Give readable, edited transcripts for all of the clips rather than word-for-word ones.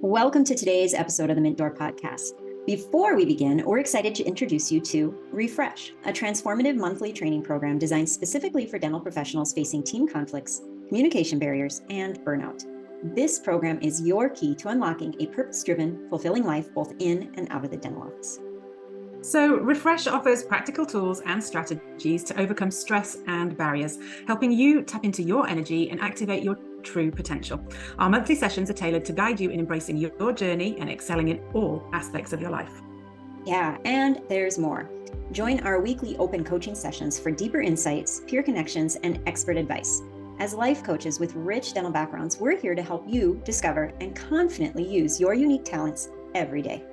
Welcome to today's episode of the Mint Door Podcast. Before we begin, we're excited to introduce you to Refresh, a transformative monthly training program designed specifically for dental professionals facing team conflicts, communication barriers, and burnout. This program is your key to unlocking a purpose-driven, fulfilling life both in and out of the dental office. So Refresh offers practical tools and strategies to overcome stress and barriers, helping you tap into your energy and activate your true potential. Our monthly sessions are tailored to guide you in embracing your journey and excelling in all aspects of your life. Yeah, and there's more. Join our weekly open coaching sessions for deeper insights, peer connections, and expert advice. As life coaches with rich dental backgrounds, we're here to help you discover and confidently use your unique talents every day.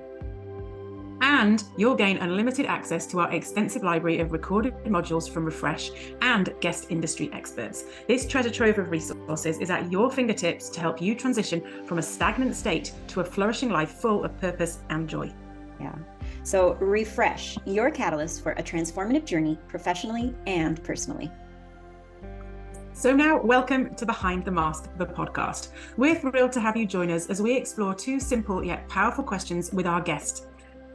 And you'll gain unlimited access to our extensive library of recorded modules from Refresh and guest industry experts. This treasure trove of resources is at your fingertips to help you transition from a stagnant state to a flourishing life full of purpose and joy. Yeah. So Refresh, your catalyst for a transformative journey professionally and personally. So now, welcome to Behind the Mask, the podcast. We're thrilled to have you join us as we explore two simple yet powerful questions with our guest.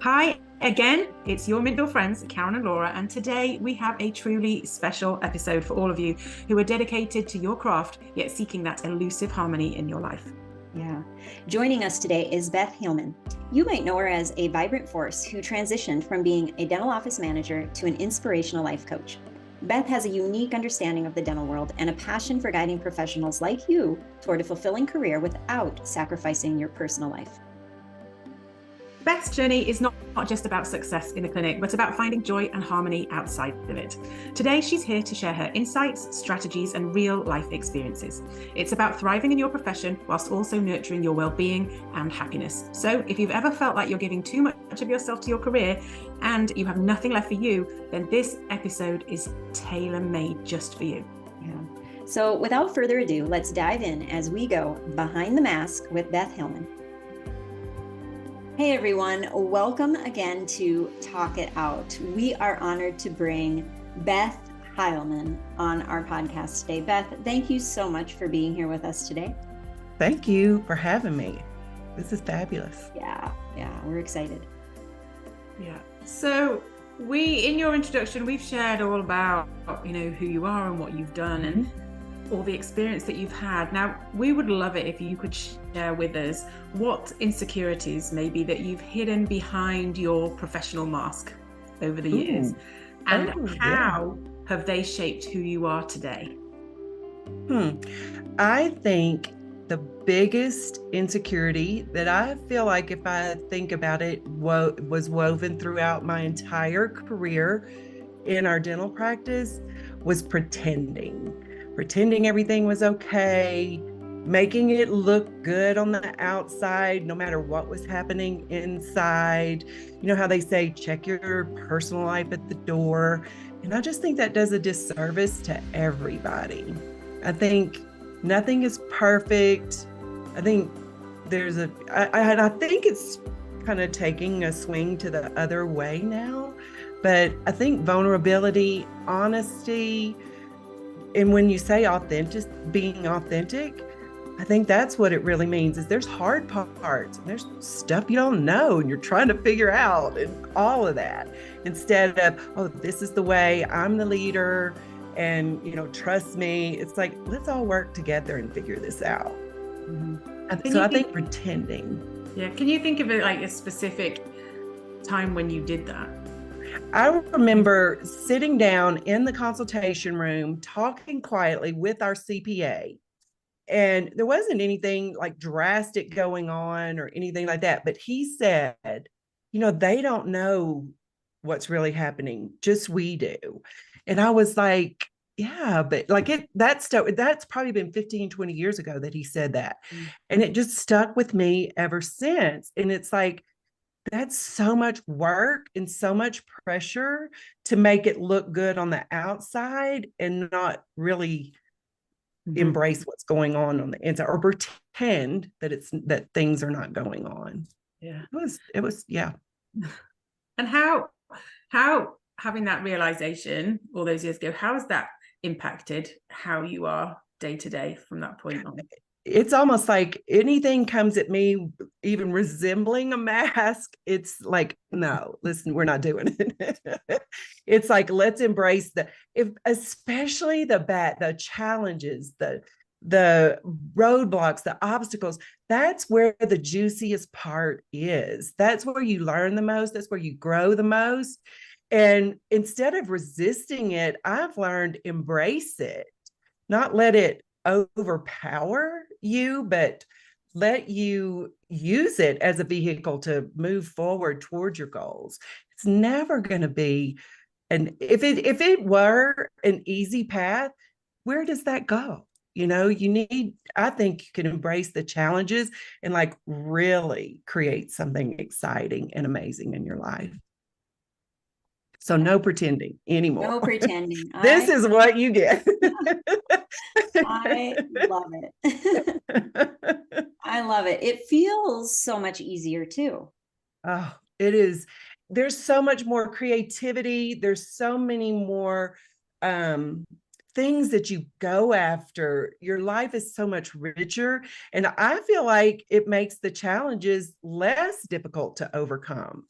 Hi again, it's your Mint Door friends, Karen and Laura, and today we have a truly special episode for all of you who are dedicated to your craft, yet seeking that elusive harmony in your life. Yeah. Joining us today is Beth Heilman. You might know her as a vibrant force who transitioned from being a dental office manager to an inspirational life coach. Beth has a unique understanding of the dental world and a passion for guiding professionals like you toward a fulfilling career without sacrificing your personal life. Beth's journey is not just about success in the clinic, but about finding joy and harmony outside of it. Today, she's here to share her insights, strategies, and real life experiences. It's about thriving in your profession whilst also nurturing your well-being and happiness. So if you've ever felt like you're giving too much of yourself to your career and you have nothing left for you, then this episode is tailor-made just for you. Yeah. So without further ado, let's dive in as we go behind the mask with Beth Heilman. Hey everyone, welcome again to Talk It Out. We are honored to bring Beth Heilman on our podcast today. Beth, thank you so much for being here with us today. Thank you for having me. This is fabulous. Yeah, we're excited. Yeah. So in your introduction, we've shared all about, who you are and what you've done and all the experience that you've had. Now, we would love it if you could share with us what insecurities maybe that you've hidden behind your professional mask over the years, and how have they shaped who you are today? I think the biggest insecurity that I feel like, if I think about it, was woven throughout my entire career in our dental practice was pretending everything was okay, making it look good on the outside, no matter what was happening inside. You know how they say, check your personal life at the door. And I just think that does a disservice to everybody. I think nothing is perfect. I think I think it's kind of taking a swing to the other way now. But I think vulnerability, honesty, and when you say being authentic, I think that's what it really means. Is there's hard parts and there's stuff you don't know and you're trying to figure out and all of that, instead of, this is the way, I'm the leader and, trust me. It's like, let's all work together and figure this out. I think pretending. Yeah. Can you think of it like a specific time when you did that? I remember sitting down in the consultation room, talking quietly with our CPA, and there wasn't anything like drastic going on or anything like that. But he said, they don't know what's really happening, just we do. And I was like, yeah, but that's probably been 15, 20 years ago that he said that. And it just stuck with me ever since. And it's like, that's so much work and so much pressure to make it look good on the outside and not really embrace what's going on the inside, or pretend that things are not going on. Yeah. It was. And how having that realization all those years ago, how has that impacted how you are day to day from that point on? it's almost like anything comes at me, even resembling a mask, it's like, no, listen, we're not doing it. It's like, let's embrace especially the challenges, the roadblocks, the obstacles. That's where the juiciest part is. That's where you learn the most. That's where you grow the most. And instead of resisting it, I've learned embrace it, not let it overpower you, but let you use it as a vehicle to move forward towards your goals. It's never going to be, and if it were an easy path, where does that go? I think you can embrace the challenges and like really create something exciting and amazing in your life. So no pretending anymore. No pretending. This is what you get. I love it. I love it. It feels so much easier too. Oh, it is. There's so much more creativity. There's so many more things that you go after. Your life is so much richer. And I feel like it makes the challenges less difficult to overcome.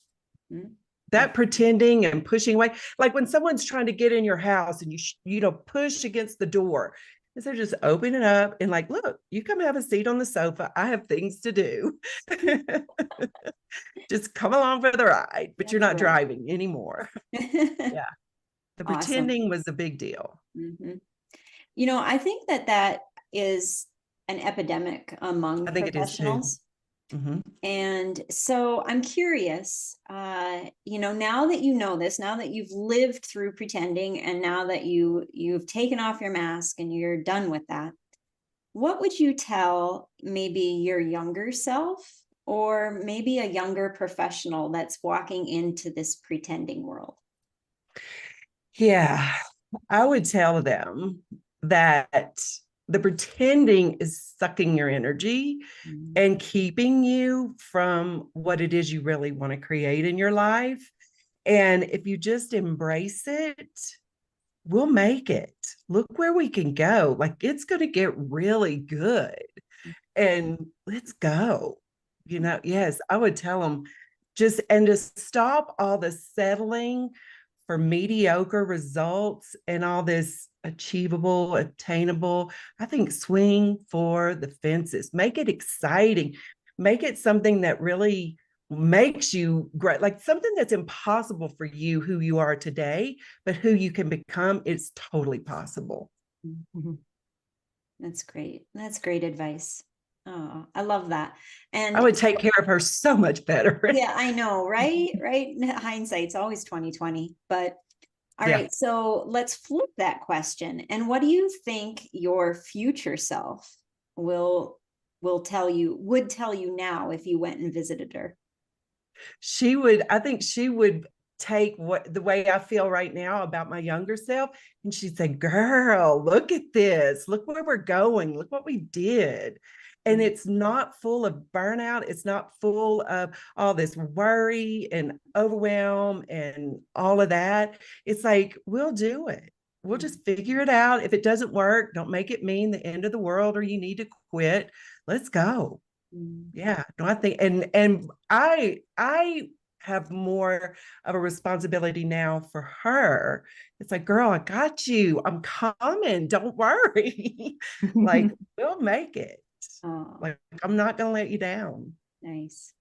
Mm-hmm. That pretending and pushing away, like when someone's trying to get in your house and you push against the door, instead of just open it up and like, look, you come have a seat on the sofa. I have things to do. Just come along for the ride, but you're not driving anymore. Yeah. The pretending was a big deal. Mm-hmm. I think that is an epidemic among professionals. Mm-hmm. And so I'm curious, now that you know this, now that you've lived through pretending, and now that you've taken off your mask and you're done with that, what would you tell maybe your younger self, or maybe a younger professional that's walking into this pretending world? Yeah, I would tell them that the pretending is sucking your energy and keeping you from what it is you really want to create in your life. And if you just embrace it, we'll make it. Look where we can go. Like, it's going to get really good. And let's go. Yes, I would tell them just stop all the settling for mediocre results and all this achievable, attainable. I think swing for the fences, make it exciting, make it something that really makes you great, like something that's impossible for you, who you are today, but who you can become. It's totally possible. Mm-hmm. That's great. That's great advice. Oh, I love that. And I would take care of her so much better. Yeah, I know, right? Right. Hindsight's always 2020. But all right, so let's flip that question. And what do you think your future self would tell you now if you went and visited her? I think she would take the way I feel right now about my younger self, and she'd say, girl, look at this, look where we're going, look what we did. And it's not full of burnout. It's not full of all this worry and overwhelm and all of that. It's like, we'll do it. We'll just figure it out. If it doesn't work, don't make it mean the end of the world or you need to quit. Let's go. Yeah, no, I think, and I have more of a responsibility now for her. It's like, girl, I got you. I'm coming. Don't worry. Like, we'll make it. Like, I'm not going to let you down. Nice.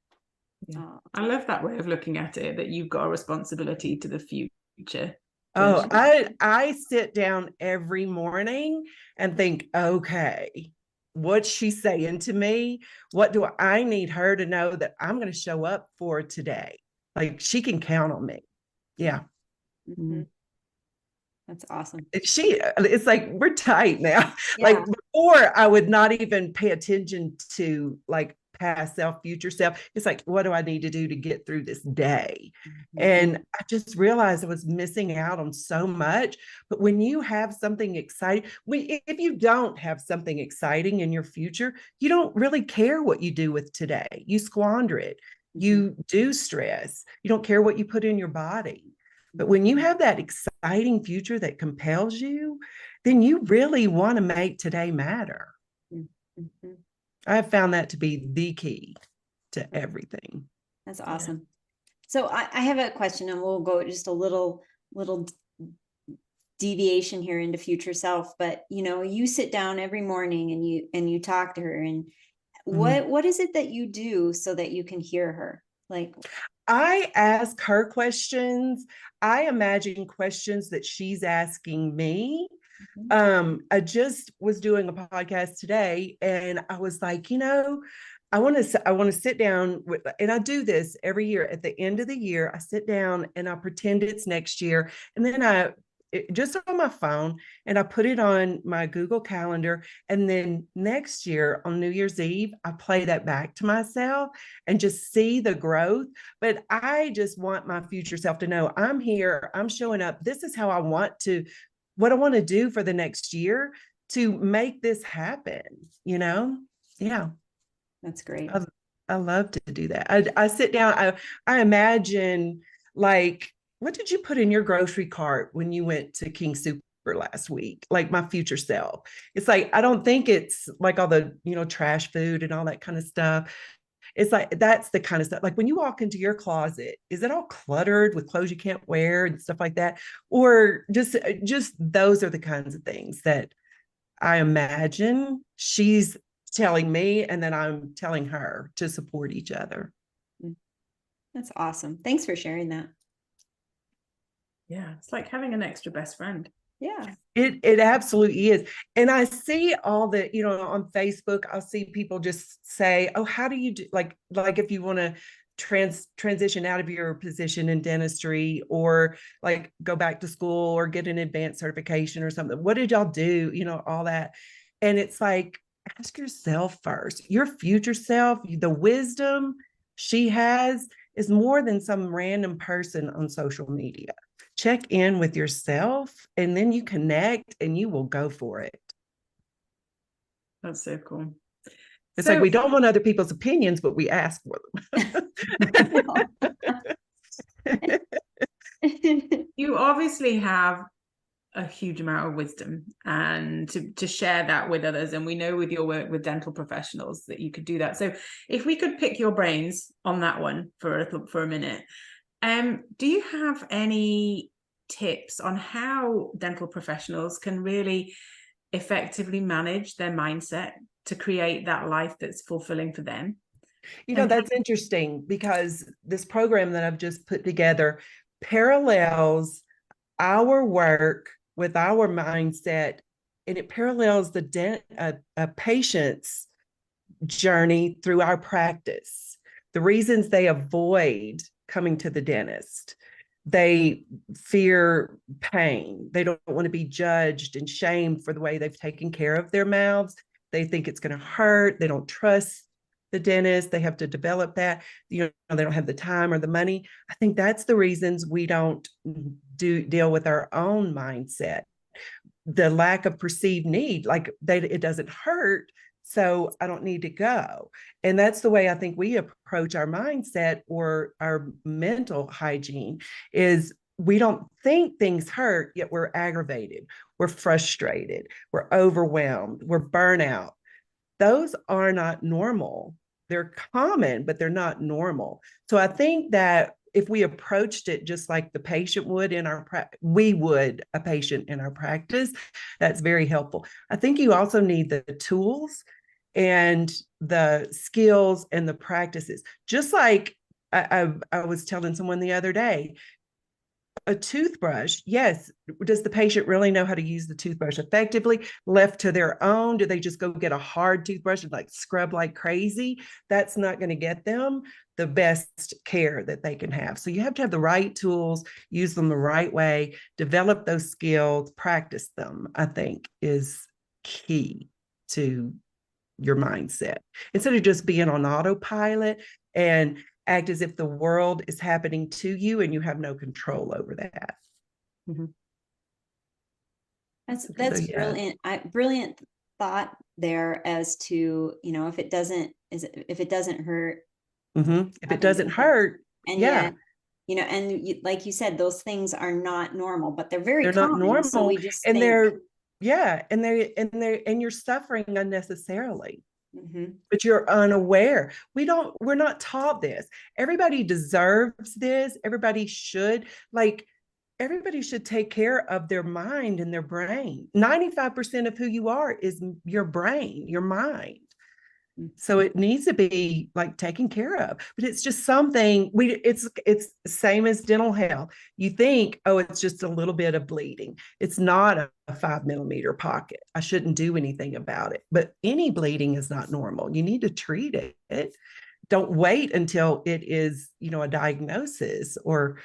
Yeah. I love that way of looking at it, that you've got a responsibility to the future. Oh, I sit down every morning and think, okay, what's she saying to me? What do I need her to know that I'm going to show up for today? Like, she can count on me. Yeah. Mm-hmm. That's awesome. It's like, we're tight now. Yeah. Like, before, I would not even pay attention to like past self, future self. It's like, what do I need to do to get through this day? Mm-hmm. And I just realized I was missing out on so much. But when you have something exciting, if you don't have something exciting in your future, you don't really care what you do with today. You squander it. Mm-hmm. You do stress. You don't care what you put in your body. But when you have that exciting future that compels you, then you really want to make today matter. Mhm. I have found that to be the key to everything. That's awesome. So I have a question, and we'll go just a little deviation here into future self. But you sit down every morning and you talk to her, and what is it that you do so that you can hear her? Like, I ask her questions. I imagine questions that she's asking me. I just was doing a podcast today, and I was like, I want to sit down with, and I do this every year. At the end of the year, I sit down and I pretend it's next year, and then just on my phone, and I put it on my Google Calendar, and then next year on New Year's Eve, I play that back to myself and just see the growth. But I just want my future self to know I'm here, I'm showing up. This is how what I want to do for the next year to make this happen, Yeah. that's great. I love to do that. I sit down, I imagine, like, what did you put in your grocery cart when you went to King Super last week? Like my future self. It's like, I don't think it's like all the, trash food and all that kind of stuff. It's like, that's the kind of stuff. Like when you walk into your closet, is it all cluttered with clothes you can't wear and stuff like that? Or just those are the kinds of things that I imagine she's telling me, and then I'm telling her to support each other. That's awesome. Thanks for sharing that. Yeah, it's like having an extra best friend. Yeah. It absolutely is. And I see all the, on Facebook, I'll see people just say, oh, how do you do, like if you want to transition out of your position in dentistry, or like go back to school or get an advanced certification or something, what did y'all do? All that. And it's like, ask yourself first. Your future self, the wisdom she has is more than some random person on social media. Check in with yourself, and then you connect and you will go for it. That's so cool. It's like, we don't want other people's opinions, but we ask for them. You obviously have a huge amount of wisdom, and to share that with others. And we know with your work with dental professionals that you could do that. So if we could pick your brains on that one for a minute, do you have any tips on how dental professionals can really effectively manage their mindset to create that life that's fulfilling for them? That's interesting, because this program that I've just put together parallels our work with our mindset, and it parallels a patient's journey through our practice. The reasons they avoid coming to the dentist: they fear pain, they don't want to be judged and shamed for the way they've taken care of their mouths, they think it's going to hurt, they don't trust the dentist, they have to develop that, they don't have the time or the money. I think that's the reasons we don't deal with our own mindset. The lack of perceived need, like it doesn't hurt, so I don't need to go. And that's the way I think we approach our mindset or our mental hygiene, is we don't think things hurt, yet we're aggravated, we're frustrated, we're overwhelmed, we're burnout. Those are not normal. They're common, but they're not normal. So I think that if we approached it just like the patient would a patient in our practice, that's very helpful. I think you also need the tools and the skills and the practices. Just like I was telling someone the other day, a toothbrush, yes. Does the patient really know how to use the toothbrush effectively? Left to their own, do they just go get a hard toothbrush and like scrub like crazy? That's not going to get them the best care that they can have. So you have to have the right tools, use them the right way, develop those skills, practice them, I think is key to your mindset, instead of just being on autopilot and act as if the world is happening to you and you have no control over that. Mm-hmm. That's So, yeah. Brilliant. Brilliant thought there as to, if it doesn't hurt. Mm-hmm. If it doesn't hurt, and yeah. Yet, like you said, those things are not normal, but they're very they're common. not normal, So we just and think Yeah. And you're suffering unnecessarily, Mm-hmm. but you're unaware. We're not taught this. Everybody deserves this. Everybody should take care of their mind and their brain. 95% of who you are is your brain, your mind. So it needs to be like taken care of, but it's just something it's same as dental health. You think, oh, it's just a little bit of bleeding. It's not a 5 millimeter pocket. I shouldn't do anything about it. But any bleeding is not normal. You need to treat it. Don't wait until it is, a diagnosis, or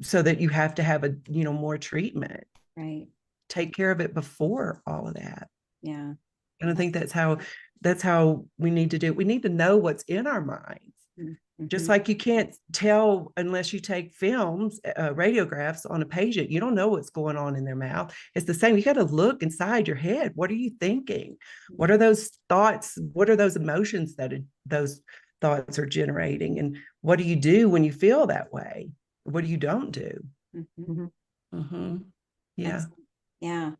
so that you have to have more treatment. Right. Take care of it before all of that. Yeah. And I think that's how we need to do it. We need to know what's in our minds. Mm-hmm. Just like you can't tell unless you take films, radiographs on a patient. You don't know what's going on in their mouth. It's the same. You got to look inside your head. What are you thinking? What are those thoughts? What are those emotions that those thoughts are generating? And what do you do when you feel that way? What do you don't do? Mm-hmm. Mm-hmm. Yeah. Yeah.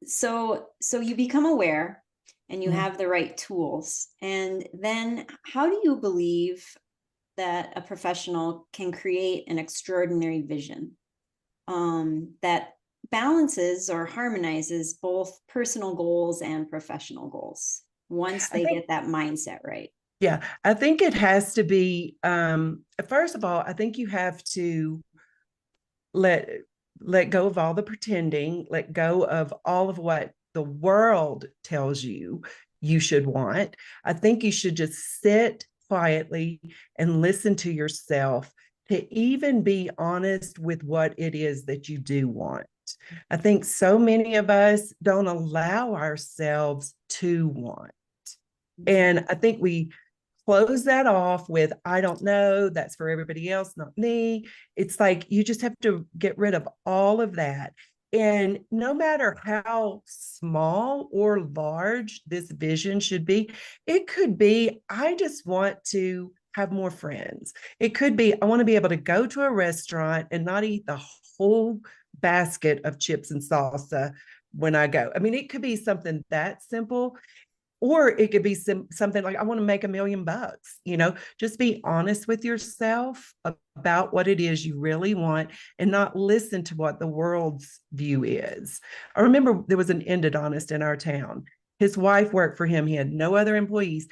So you become aware and you have the right tools. And then how do you believe that a professional can create an extraordinary vision that balances or harmonizes both personal goals and professional goals once they get that mindset right? Yeah, I think it has to be, first of all, I think you have to let go of all the pretending, let go of all of what the world tells you should want. I think you should just sit quietly and listen to yourself to even be honest with what it is that you do want. I think so many of us don't allow ourselves to want. And I think we close that off with, I don't know, that's for everybody else, not me. It's like you just have to get rid of all of that. And no matter how small or large this vision should be, it could be, I just want to have more friends. It could be, I want to be able to go to a restaurant and not eat the whole basket of chips and salsa when I go. I mean, it could be something that simple. Or it could be something like, I want to make $1 million, just be honest with yourself about what it is you really want and not listen to what the world's view is. I remember there was an endodontist in our town. His wife worked for him. He had no other employees.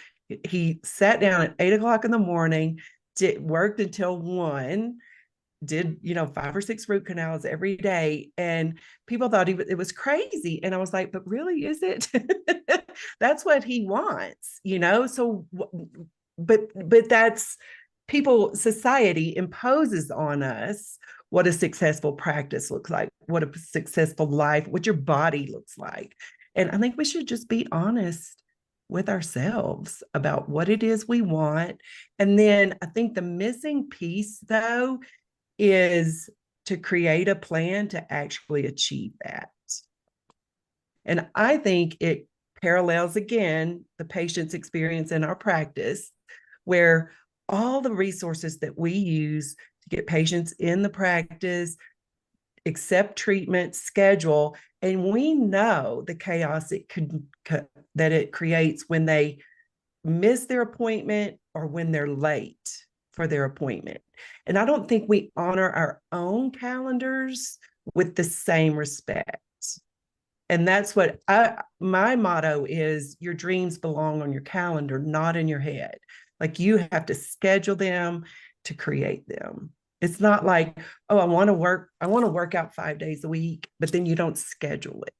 He sat down at 8 o'clock in the morning, worked until 1, did 5 or 6 root canals every day, and people thought it was crazy. And I was like, but really, is it? That's what he wants, so but that's society imposes on us what a successful practice looks like, what a successful life, what your body looks like. And I think we should just be honest with ourselves about what it is we want. And then I think the missing piece, though, is to create a plan to actually achieve that. And I think it parallels, again, the patient's experience in our practice, where all the resources that we use to get patients in the practice, accept treatment, schedule, and we know the chaos that it creates when they miss their appointment or when they're late for their appointment. And I don't think we honor our own calendars with the same respect. And that's what my motto is: your dreams belong on your calendar, not in your head. Like, you have to schedule them to create them. It's not like, oh, I want to work out 5 days a week, but then you don't schedule it.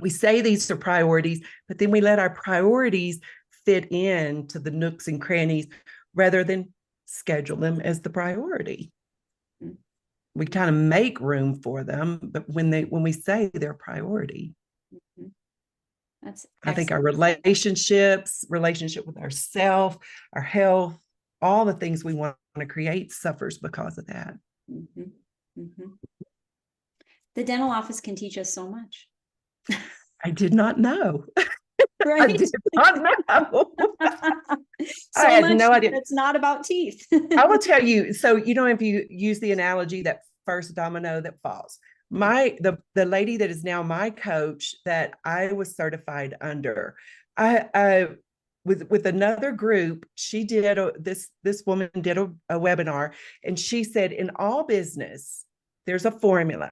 We say these are priorities, but then we let our priorities fit into the nooks and crannies rather than schedule them as the priority. We kind of make room for them, but when we say they're priority. That's I think our relationship with ourselves, our health, all the things we want to create suffers because of that. The dental office can teach us so much. I did not know. Right? I did not know. So I had no idea. It's not about teeth. I will tell you. So, if you use the analogy, that first domino that falls, The lady that is now my coach that I was certified under, I with another group, she did this woman did a webinar, and she said, in all business there's a formula,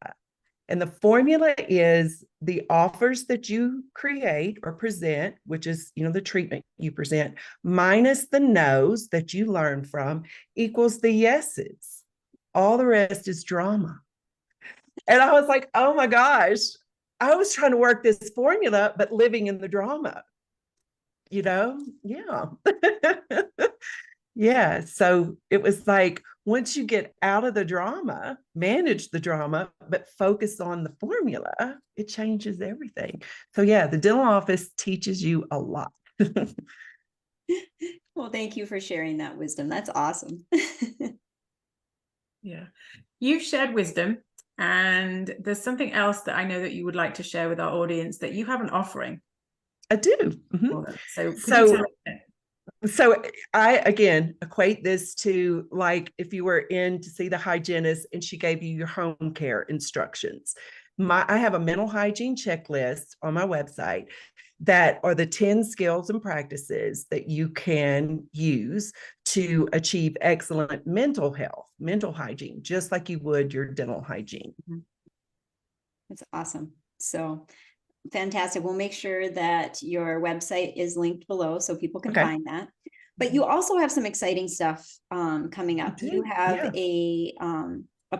and the formula is the offers that you create or present, which is, the treatment you present, minus the no's that you learn from, equals the yeses. All the rest is drama. And I was like, oh my gosh, I was trying to work this formula, but living in the drama, Yeah. Yeah. So it was like, once you get out of the drama, manage the drama, but focus on the formula, it changes everything. So yeah, the dental office teaches you a lot. Well, thank you for sharing that wisdom. That's awesome. Yeah. You've shared wisdom, and there's something else that I know that you would like to share with our audience that you have an offering. I do. Mm-hmm. So could you tell me? So I, again, equate this to like if you were in to see the hygienist and she gave you your home care instructions. I have a mental hygiene checklist on my website that are the 10 skills and practices that you can use to achieve excellent mental health, mental hygiene, just like you would your dental hygiene. That's awesome. So fantastic. We'll make sure that your website is linked below so people can find that. But you also have some exciting stuff coming up. You have a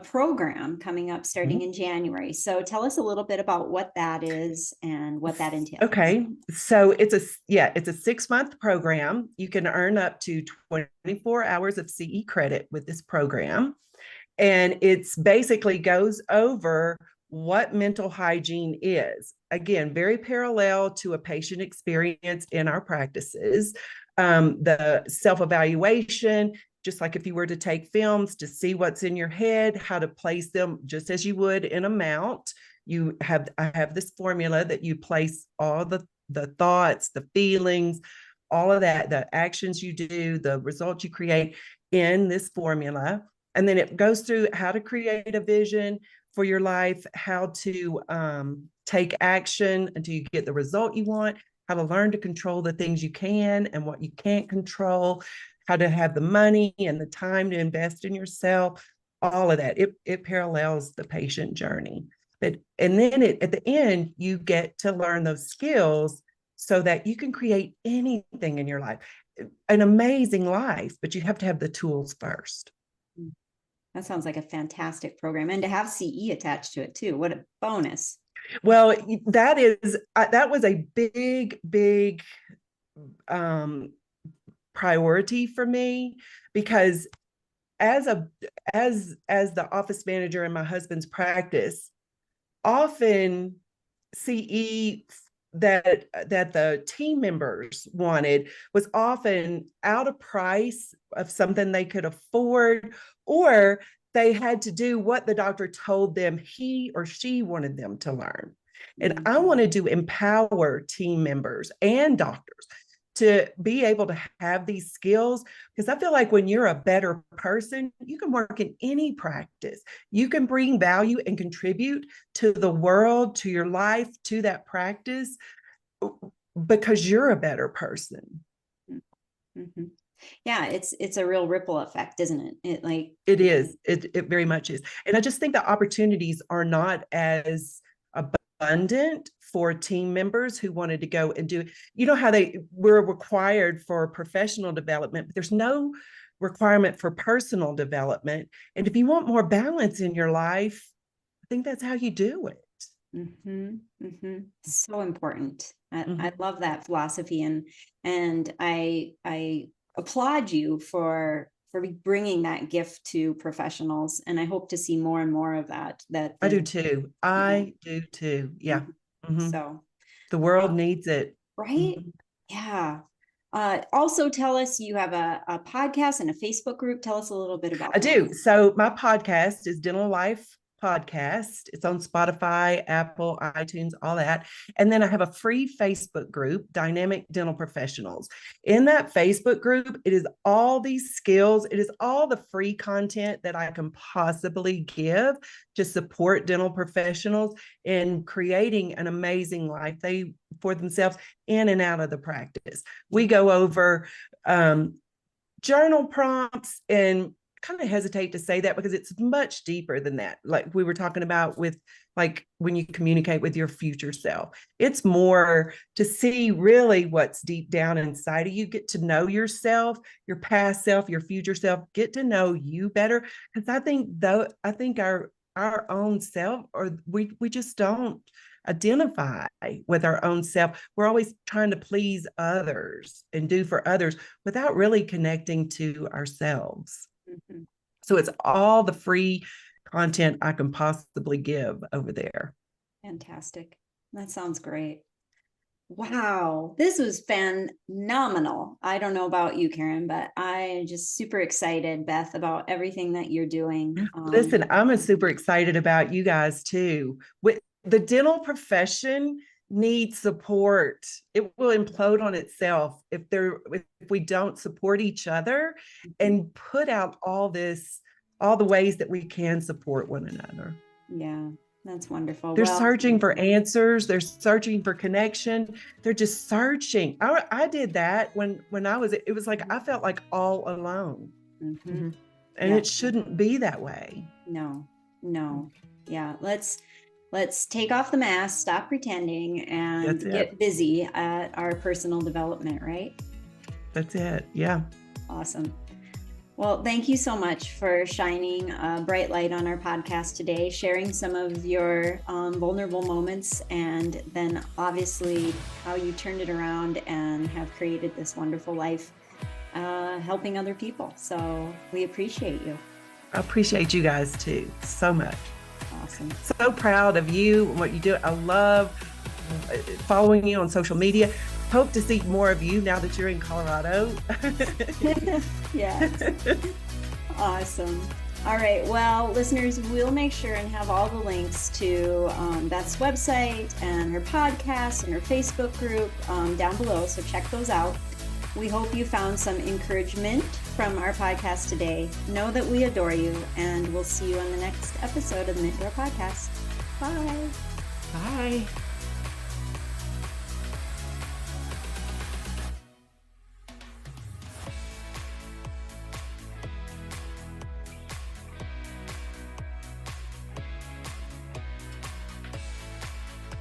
program coming up starting in January. So tell us a little bit about what that is and what that entails. Okay. So it's a 6-month program. You can earn up to 24 hours of CE credit with this program. And it's basically goes over what mental hygiene is. Again, very parallel to a patient experience in our practices. The self-evaluation, just like if you were to take films to see what's in your head, how to place them just as you would in a mount. I have this formula that you place all the thoughts, the feelings, all of that, the actions you do, the results you create in this formula. And then it goes through how to create a vision for your life, how to take action until you get the result you want, how to learn to control the things you can and what you can't control, how to have the money and the time to invest in yourself, all of that. It parallels the patient journey. And then at the end, you get to learn those skills so that you can create anything in your life, an amazing life, but you have to have the tools first. That sounds like a fantastic program, and to have CE attached to it too. What a bonus. Well, that was a big priority for me, because as the office manager in my husband's practice, often CE that the team members wanted was often out of price of something they could afford, or they had to do what the doctor told them he or she wanted them to learn. And I wanted to empower team members and doctors to be able to have these skills, because I feel like when you're a better person, you can work in any practice. You can bring value and contribute to the world, to your life, to that practice, because you're a better person. Mm-hmm. Yeah, it's a real ripple effect, isn't it? It is. It very much is. And I just think the opportunities are not as abundant for team members who wanted to go and do, how we're required for professional development, but there's no requirement for personal development. And if you want more balance in your life, I think that's how you do it. So important. I love that philosophy, and I applaud you for bringing that gift to professionals, and I hope to see more and more of that. I do too. I do too. Yeah. So the world needs it, right? Yeah. Also, tell us, you have a podcast and a Facebook group. Tell us a little bit about that. I do. So my podcast is Dental Life podcast. It's on Spotify, Apple, iTunes, all that. And then I have a free Facebook group, Dynamic Dental Professionals. In that Facebook group, it is all these skills. It is all the free content that I can possibly give to support dental professionals in creating an amazing life for themselves in and out of the practice. We go over journal prompts, and kind of hesitate to say that because it's much deeper than that. Like we were talking about with like when you communicate with your future self, it's more to see really what's deep down inside of you, get to know yourself, your past self, your future self, get to know you better. Because I think our own self, or we just don't identify with our own self. We're always trying to please others and do for others without really connecting to ourselves. Mm-hmm. So it's all the free content I can possibly give over there. Fantastic. That sounds great. Wow, this was phenomenal. I don't know about you, Karen, but I'm just super excited, Beth, about everything that you're doing. Listen, I'm super excited about you guys too. With the dental profession needs support. It will implode on itself if we don't support each other and put out all the ways that we can support one another. Yeah. That's wonderful. They're searching for answers. They're searching for connection. They're just searching. I did that when it was like, I felt like all alone. Mm-hmm. And it shouldn't be that way. No. Yeah. Let's take off the mask, stop pretending, and get busy at our personal development, right? That's it. Yeah. Awesome. Well, thank you so much for shining a bright light on our podcast today, sharing some of your vulnerable moments, and then obviously how you turned it around and have created this wonderful life helping other people. So we appreciate you. I appreciate you guys too so much. Awesome. So proud of you and what you do. I love following you on social media. Hope to see more of you now that you're in Colorado. Yes. Awesome. All right. Well, listeners, we'll make sure and have all the links to Beth's website and her podcast and her Facebook group down below. So check those out. We hope you found some encouragement from our podcast today. Know that we adore you, and we'll see you on the next episode of the Mint Door Podcast. Bye. Bye.